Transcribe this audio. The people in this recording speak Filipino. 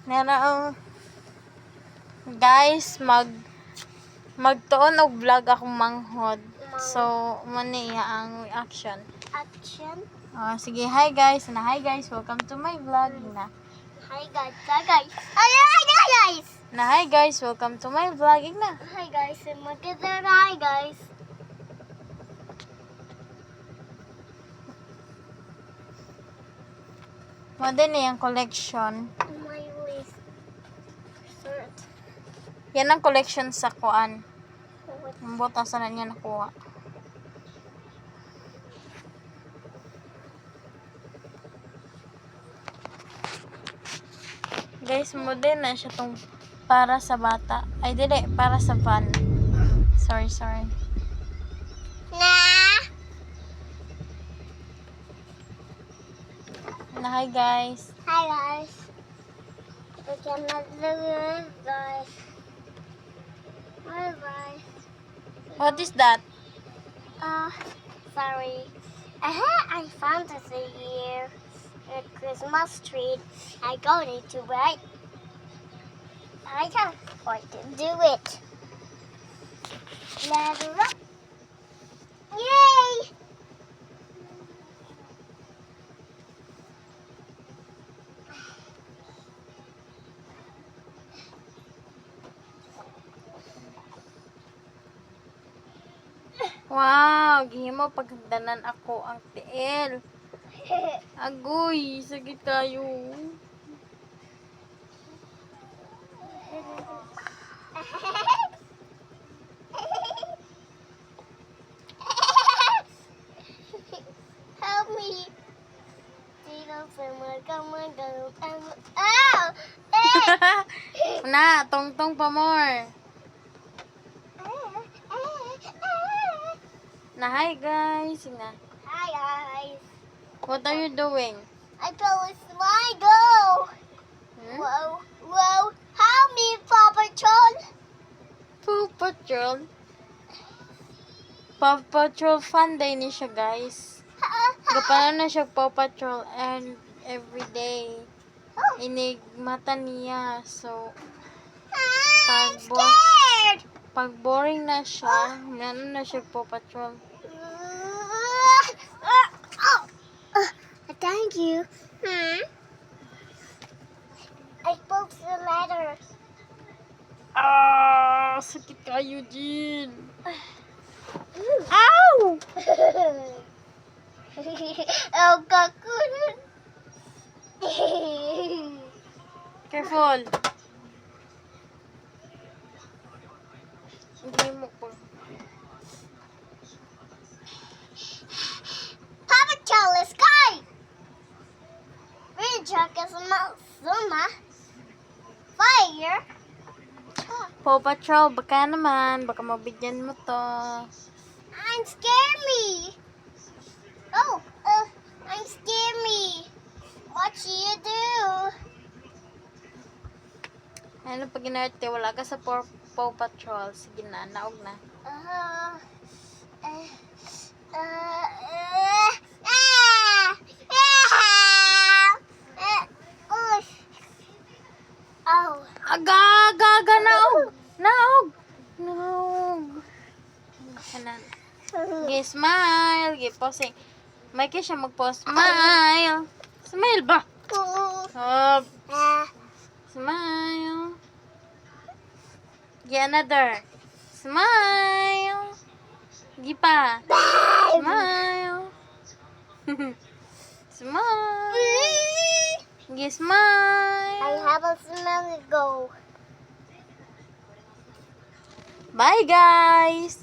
Nana, guys, magtuon og vlog akong manghod. So, mani ang reaction. Sige, hi guys. Hi guys, welcome to my vlog. Hi guys. Hi guys, welcome to my vlog. Hi guys, maganda hi guys. Modern yung collection. My list. Shirt. Yan ang collection sa kuan. Ang butas na niya nakuha. Guys, modern na siya tong para sa bata. Ay, dili, para sa van. Sorry. Hi guys. Hi guys. Look at my little guys. Hi guys. What is that? Sorry. I found this here at Christmas tree. I got it to right. I can't afford to do it. Ladder up. Yay! Wow, gihimo pagdanan ako ang tiil. Agoy, sagit kayo. Help me. Ow! Na, tongtong pa more. Hi guys. Hi guys. What are you doing? I play with my go. Whoa. Help me, Paw Patrol. Paw Patrol. Paw Patrol fun day ni siya guys. Gapano na siya Paw Patrol and every day. Inigmata niya. So, I'm scared. pag boring na siya, na siya Paw Patrol. Thank you. I spoke the letters. Sakit kayo, Jin. Ow! Oh, kakun. Careful. Hindi mo po. Paw Patrol, let's go! Truck is Zuma. Fire. Paw Patrol, baka naman. Baka mabigyan mo to. I'm scared me. I'm scared me. What should you do? Ano pag inarte, wala ka sa Paw Patrol. Sige na, naog na. Aga, naog. Kanan. Gi smile, gi posing. May siya mag-post. Smile ba? Smile. Gi another. Smile. Gi pa. Smile. Smile. Gi smile. I have a smell to go. Bye guys.